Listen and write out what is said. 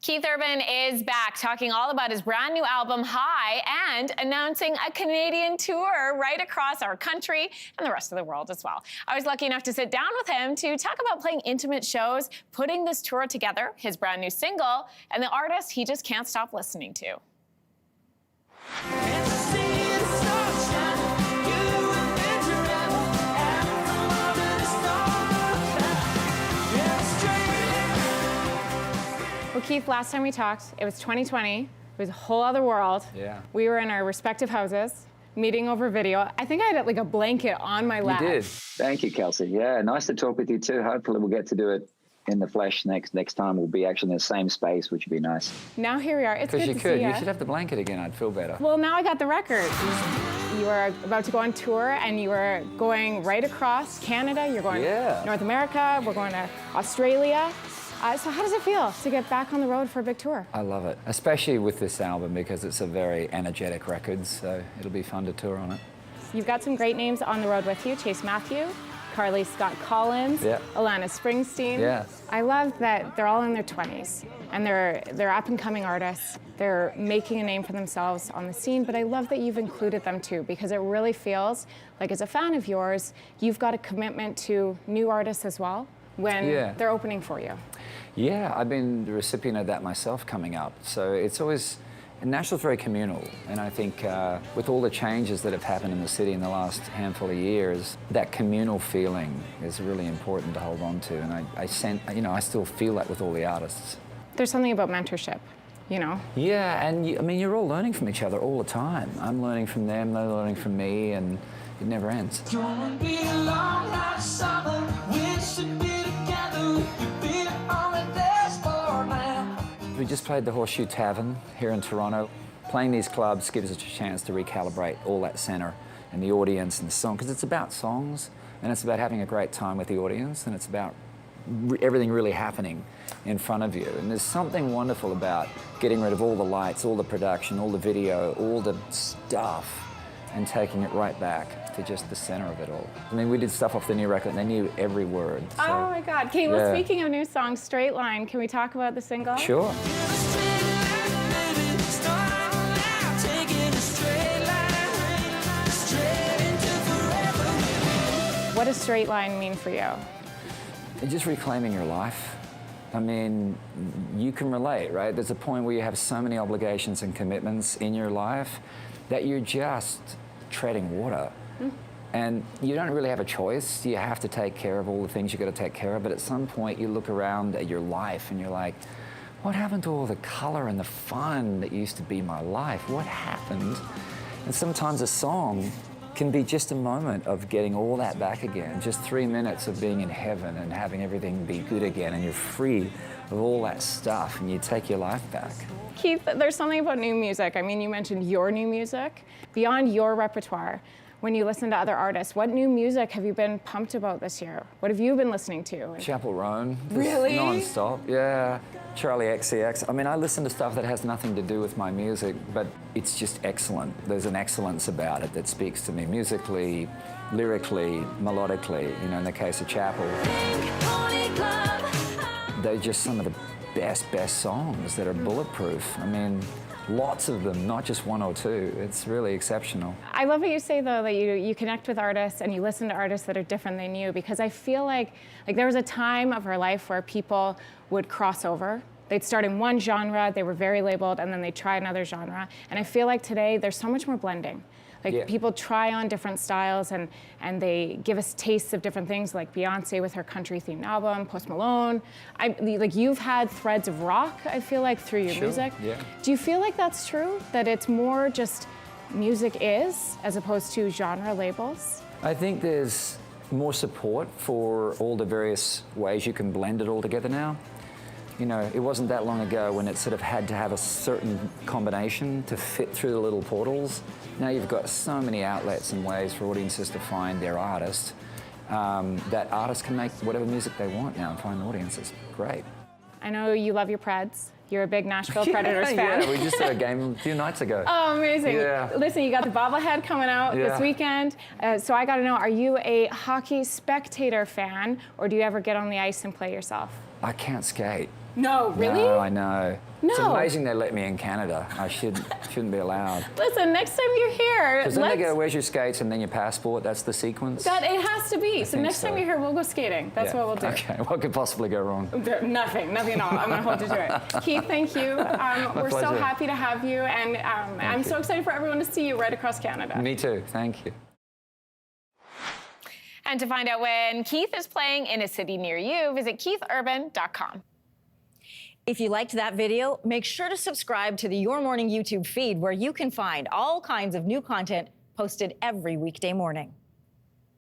Keith Urban is back talking all about his brand new album, High, and announcing a Canadian tour right across our country and the rest of the world as well. I was lucky enough to sit down with him to talk about playing intimate shows, putting this tour together, his brand new single, and the artist he just can't stop listening to. Well, Keith, last time we talked, it was 2020. It was a whole other world. Yeah. We were in our respective houses, meeting over video. I think I had like a blanket on my lap. You did. Thank you, Kelsey. Yeah, nice to talk with you too. Hopefully we'll get to do it in the flesh next time. We'll be actually in the same space, which would be nice. Now here we are. It's good to see you. You should have the blanket again. I'd feel better. Well, now I got the record. You are about to go on tour, and you are going right across Canada. You're going to North America. We're going to Australia. So how does it feel to get back on the road for a big tour? I love it, especially with this album because it's a very energetic record, so it'll be fun to tour on it. You've got some great names on the road with you. Chase Matthew, Carly Scott Collins, Alana Springsteen. Yeah. I love that they're all in their 20s and they're up-and-coming artists. They're making a name for themselves on the scene, but I love that you've included them too because it really feels like as a fan of yours, you've got a commitment to new artists as well when they're opening for you. Yeah, I've been the recipient of that myself coming up. So it's always, Nashville's very communal. And I think with all the changes that have happened in the city in the last handful of years, that communal feeling is really important to hold on to. And I still feel that with all the artists. There's something about mentorship, you know? Yeah, and I mean, you're all learning from each other all the time. I'm learning from them, they're learning from me, and it never ends. Don't be alone like summer, we should be together. We just played the Horseshoe Tavern here in Toronto. Playing these clubs gives us a chance to recalibrate all that center and the audience and the song, because it's about songs and it's about having a great time with the audience and it's about everything really happening in front of you. And there's something wonderful about getting rid of all the lights, all the production, all the video, all the stuff, and taking it right back to just the center of it all. I mean, we did stuff off the new record and they knew every word. So, oh my God. Okay, well, speaking of new songs, Straight Line, can we talk about the single? Sure. What does Straight Line mean for you? Just reclaiming your life. I mean, you can relate, right? There's a point where you have so many obligations and commitments in your life that you're just treading water. And you don't really have a choice. You have to take care of all the things you've got to take care of, but at some point you look around at your life and you're like, what happened to all the color and the fun that used to be my life? What happened? And sometimes a song can be just a moment of getting all that back again, just 3 minutes of being in heaven and having everything be good again, and you're free of all that stuff and you take your life back. Keith, there's something about new music. I mean, you mentioned your new music. Beyond your repertoire, when you listen to other artists, what new music have you been pumped about this year? What have you been listening to? Chapel Roan. Really? Non-stop, yeah. Charlie XCX. I mean, I listen to stuff that has nothing to do with my music, but it's just excellent. There's an excellence about it that speaks to me musically, lyrically, melodically, you know, in the case of Chapel. They're just some of the best songs that are bulletproof. I mean, lots of them, not just one or two. It's really exceptional. I love what you say, though, that you connect with artists and you listen to artists that are different than you, because I feel like there was a time of our life where people would cross over. They'd start in one genre, they were very labeled, and then they'd try another genre. And I feel like today there's so much more blending. People try on different styles and they give us tastes of different things, like Beyonce with her country-themed album, Post Malone. You've had threads of rock, I feel like, through your music. Yeah. Do you feel like that's true? That it's more just music is, as opposed to genre labels? I think there's more support for all the various ways you can blend it all together now. You know, it wasn't that long ago when it sort of had to have a certain combination to fit through the little portals. Now you've got so many outlets and ways for audiences to find their artist that artists can make whatever music they want now and find audiences. Great. I know you love your Preds. You're a big Nashville Predators fan. Yeah, we just had a game a few nights ago. Oh, amazing. Yeah. Listen, you got the bobblehead coming out this weekend. So I got to know, are you a hockey spectator fan, or do you ever get on the ice and play yourself? I can't skate. No, really? No, I know. No. It's amazing they let me in Canada. I shouldn't be allowed. Listen, next time you're here, Because then they go, where's your skates, and then your passport. That's the sequence. That it has to be. So next time so. you're here, we'll go skating. That's what we'll do. Okay, what could possibly go wrong? Nothing at all. I'm going to hold you to it. Keith, thank you. We're so pleasure. happy to have you, and I'm so excited for everyone to see you right across Canada. Me too. Thank you. And to find out when Keith is playing in a city near you, visit keithurban.com. If you liked that video, make sure to subscribe to the Your Morning YouTube feed, where you can find all kinds of new content posted every weekday morning.